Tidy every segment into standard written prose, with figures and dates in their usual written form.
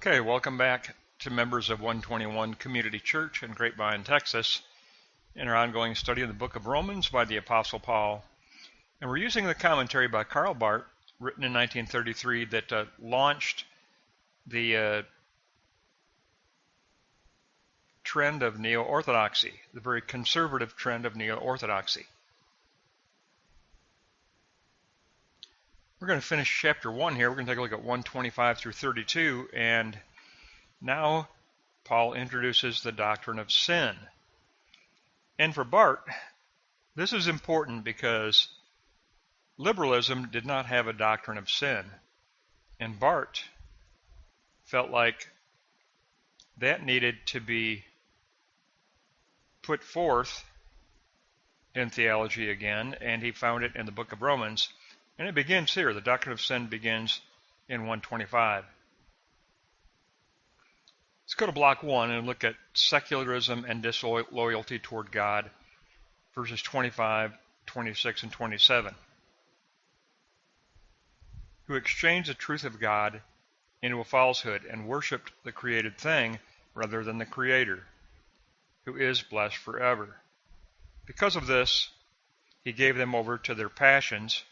Okay, welcome back to members of 121 Community Church in Grapevine, Texas, in our ongoing study of the book of Romans by the Apostle Paul. And we're using the commentary by Barth, written in 1933, that launched the trend of neo-orthodoxy, the very conservative trend of neo-orthodoxy. We're going to finish chapter 1 here. We're going to take a look at 125 through 32, and now Paul introduces the doctrine of sin. And for Barth, this is important because liberalism did not have a doctrine of sin. And Barth felt like that needed to be put forth in theology again, and he found it in the book of Romans. And it begins here. The doctrine of sin begins in 125. Let's go to block 1 and look at secularism and disloyalty toward God, verses 25, 26, and 27. Who exchanged the truth of God into a falsehood and worshipped the created thing rather than the Creator, who is blessed forever. Because of this, he gave them over to their passions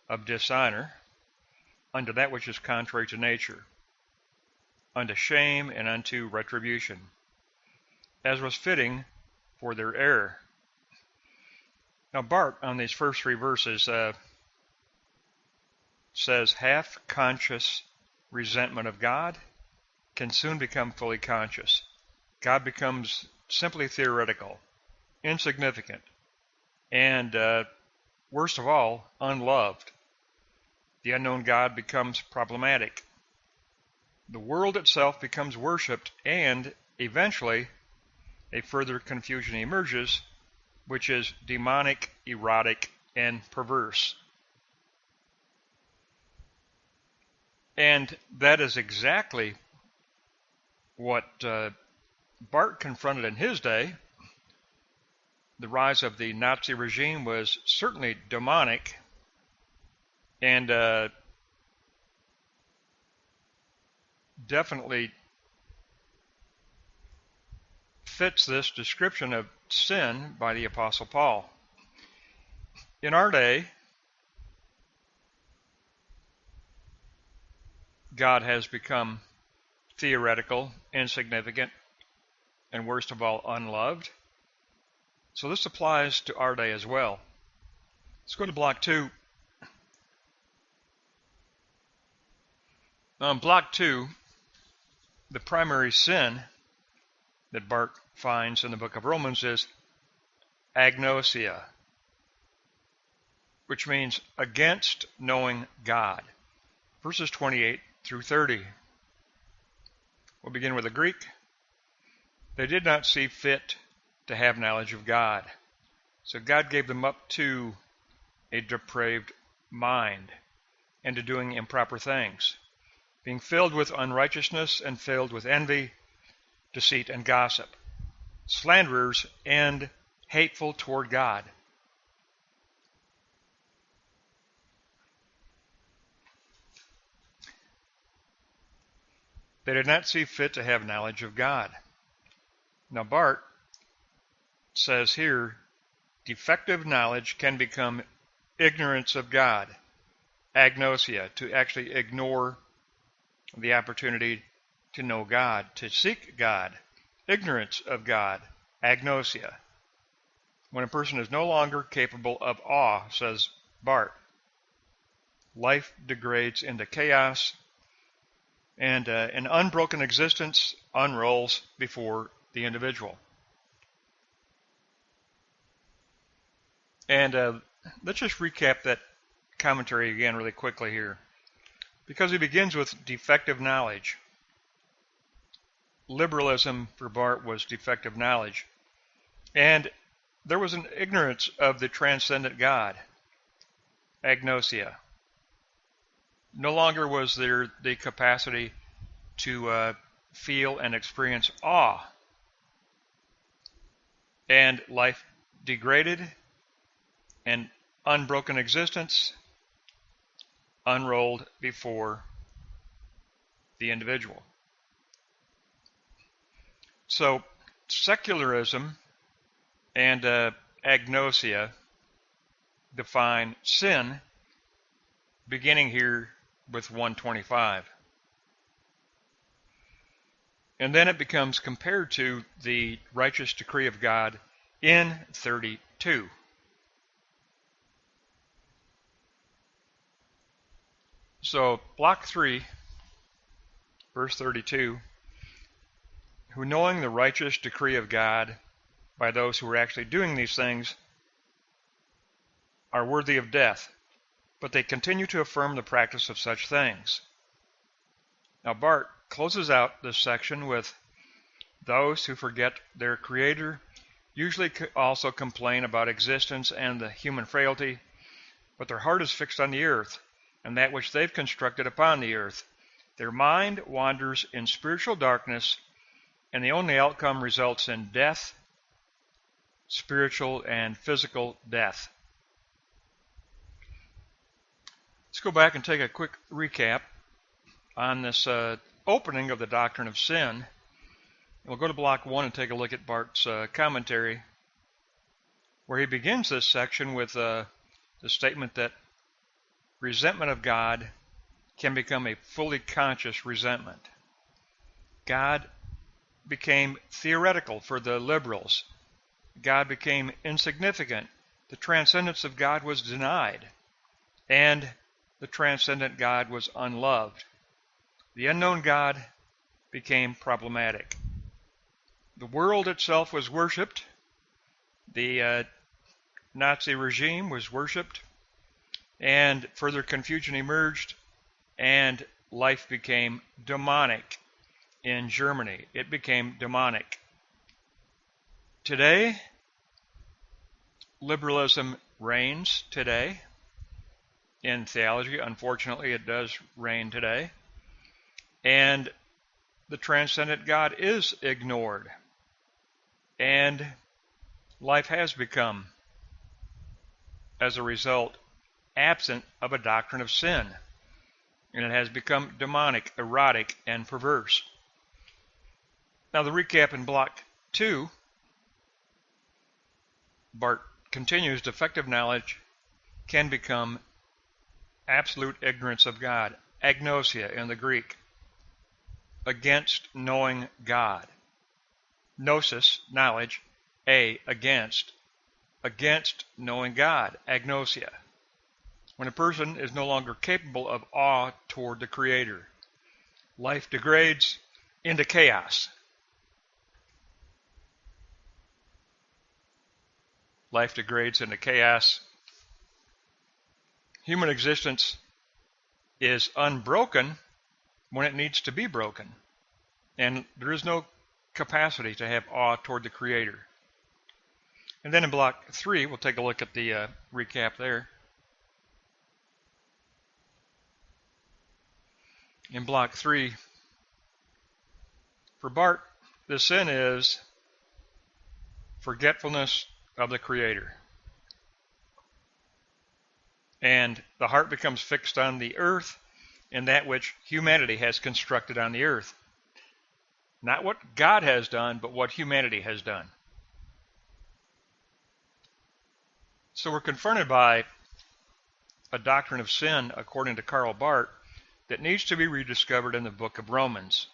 of dishonor, unto that which is contrary to nature, unto shame and unto retribution, as was fitting for their error. Now Barth, on these first 3 verses, says half-conscious resentment of God can soon become fully conscious. God becomes simply theoretical, insignificant, and worst of all, unloved. The unknown God becomes problematic. The world itself becomes worshipped, and eventually a further confusion emerges, which is demonic, erotic, and perverse. And that is exactly what Barth confronted in his day. The rise of the Nazi regime was certainly demonic, and definitely fits this description of sin by the Apostle Paul. In our day, God has become theoretical, insignificant, and worst of all, unloved. So this applies to our day as well. Let's go to block 2. On block 2, the primary sin that Barth finds in the book of Romans is Agnosia, which means against knowing God. Verses 28 through 30. We'll begin with the Greek. They did not see fit to have knowledge of God. So God gave them up to a depraved mind and to doing improper things, being filled with unrighteousness and filled with envy, deceit, and gossip, slanderers and hateful toward God. They did not see fit to have knowledge of God. Now Barth says here, defective knowledge can become ignorance of God, agnosia, to actually ignore the opportunity to know God, to seek God, ignorance of God, agnosia. When a person is no longer capable of awe, says Barth, life degrades into chaos, and an unbroken existence unrolls before the individual. And let's just recap that commentary again really quickly here, because he begins with defective knowledge. Liberalism for Barth was defective knowledge, and there was an ignorance of the transcendent God, agnosia. No longer was there the capacity to feel and experience awe, and life degraded, and unbroken existence unrolled before the individual. So secularism and agnosia define sin, beginning here with 125. And then it becomes compared to the righteous decree of God in 32. So block 3, verse 32, who knowing the righteous decree of God by those who are actually doing these things are worthy of death, but they continue to affirm the practice of such things. Now Barth closes out this section with, those who forget their Creator usually also complain about existence and the human frailty, but their heart is fixed on the earth and that which they've constructed upon the earth. Their mind wanders in spiritual darkness, and the only outcome results in death, spiritual and physical death. Let's go back and take a quick recap on this opening of the doctrine of sin. We'll go to block 1 and take a look at Barth's commentary, where he begins this section with the statement that resentment of God can become a fully conscious resentment. God became theoretical for the liberals. God became insignificant. The transcendence of God was denied, and the transcendent God was unloved. The unknown God became problematic. The world itself was worshipped. The Nazi regime was worshipped, and further confusion emerged, and life became demonic in Germany. It became demonic. Today, liberalism reigns today in theology. Unfortunately, it does reign today. And the transcendent God is ignored. And life has become, as a result, absent of a doctrine of sin. And it has become demonic, erotic, and perverse. Now the recap in block 2, Barth continues, defective knowledge can become absolute ignorance of God, agnosia in the Greek, against knowing God. Gnosis, knowledge, against knowing God, agnosia. When a person is no longer capable of awe toward the Creator, life degrades into chaos. Life degrades into chaos. Human existence is unbroken when it needs to be broken, and there is no capacity to have awe toward the Creator. And then in block 3, we'll take a look at the recap there. In block 3, for Barth, the sin is forgetfulness of the Creator. And the heart becomes fixed on the earth and that which humanity has constructed on the earth. Not what God has done, but what humanity has done. So we're confronted by a doctrine of sin, according to Karl Barth, that needs to be rediscovered in the book of Romans.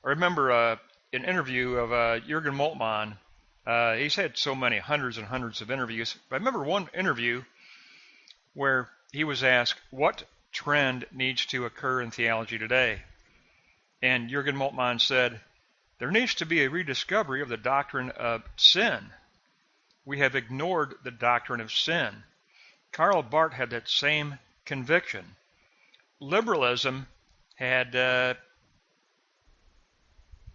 I remember an interview of Jürgen Moltmann. He's had so many, hundreds and hundreds of interviews. But I remember one interview where he was asked, what trend needs to occur in theology today? And Jürgen Moltmann said, there needs to be a rediscovery of the doctrine of sin. We have ignored the doctrine of sin. Karl Barth had that same conviction. Liberalism had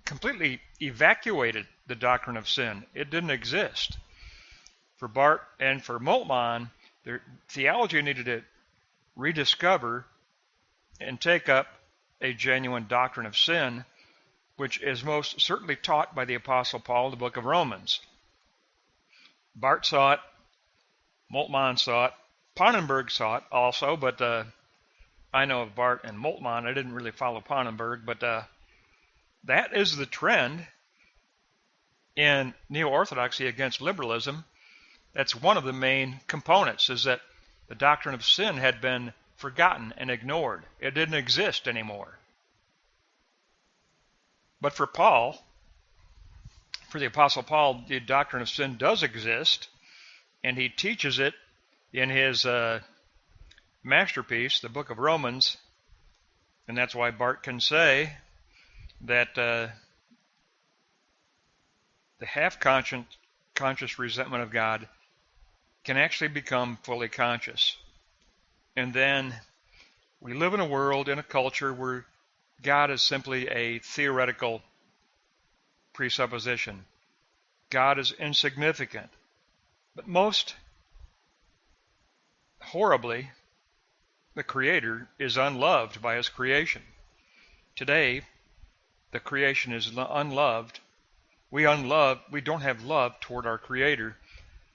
completely evacuated the doctrine of sin. It didn't exist. For Barth and for Moltmann, their theology needed to rediscover and take up a genuine doctrine of sin, which is most certainly taught by the Apostle Paul in the book of Romans. Barth saw it, Moltmann saw it, Pannenberg saw it also, but I know of Barth and Moltmann. I didn't really follow Pannenberg, but that is the trend in neo-orthodoxy against liberalism, that's one of the main components, is that the doctrine of sin had been forgotten and ignored. It didn't exist anymore. But for Paul, for the Apostle Paul, the doctrine of sin does exist, and he teaches it in his masterpiece, the book of Romans, and that's why Barth can say that the half-conscious resentment of God can actually become fully conscious. And then we live in a world, in a culture, where God is simply a theoretical presupposition. God is insignificant. But most horribly, the Creator is unloved by His creation. Today, the creation is unloved. We don't have love toward our Creator.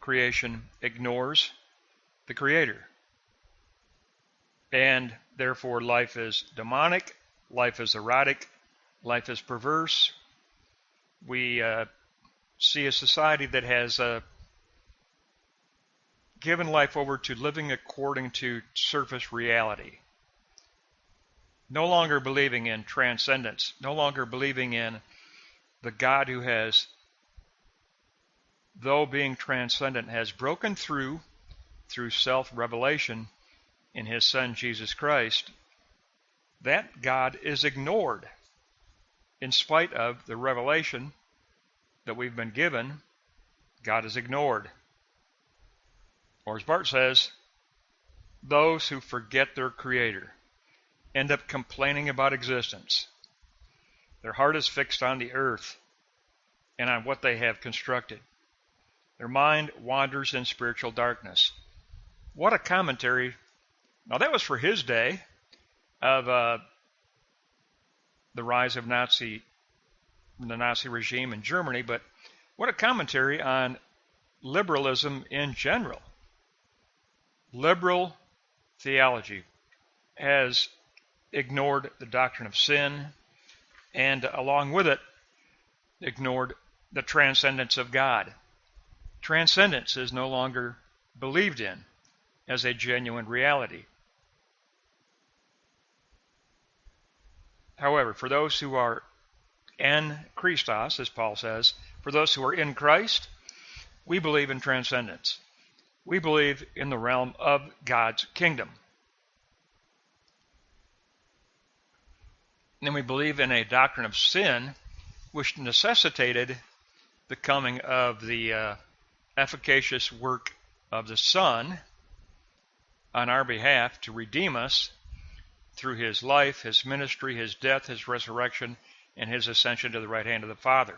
Creation ignores the Creator. And therefore, life is demonic, life is erotic, life is perverse. We see a society that has given life over to living according to surface reality. No longer believing in transcendence, no longer believing in the God who has, though being transcendent, has broken through self-revelation in His Son Jesus Christ. That God is ignored in spite of the revelation that we've been given. God is ignored. Or as Barth says, those who forget their Creator end up complaining about existence. Their heart is fixed on the earth and on what they have constructed. Their mind wanders in spiritual darkness. What a commentary. Now that was for his day of the rise of the Nazi regime in Germany, but what a commentary on liberalism in general. Liberal theology has ignored the doctrine of sin, and along with it, ignored the transcendence of God. Transcendence is no longer believed in as a genuine reality. However, for those who are en Christos, as Paul says, for those who are in Christ, we believe in transcendence. We believe in the realm of God's kingdom. And we believe in a doctrine of sin which necessitated the coming of the efficacious work of the Son on our behalf to redeem us through His life, His ministry, His death, His resurrection, and His ascension to the right hand of the Father.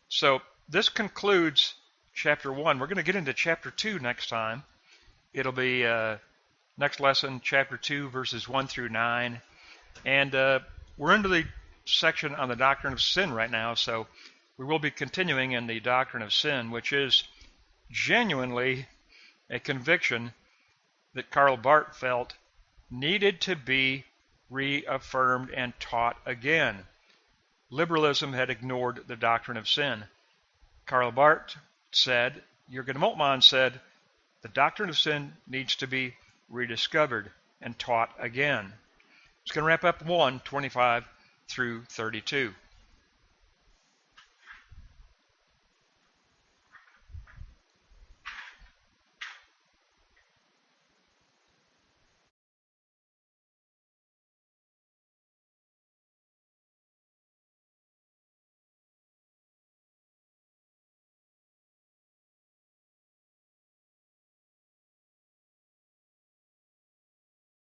So this concludes chapter 1. We're going to get into chapter 2 next time. It'll be next lesson, chapter 2, verses 1 through 9. And we're into the section on the doctrine of sin right now, so we will be continuing in the doctrine of sin, which is genuinely a conviction that Karl Barth felt needed to be reaffirmed and taught again. Liberalism had ignored the doctrine of sin. Karl Barth said, Jürgen Moltmann said, the doctrine of sin needs to be rediscovered and taught again. It's going to wrap up 1:25 through 32.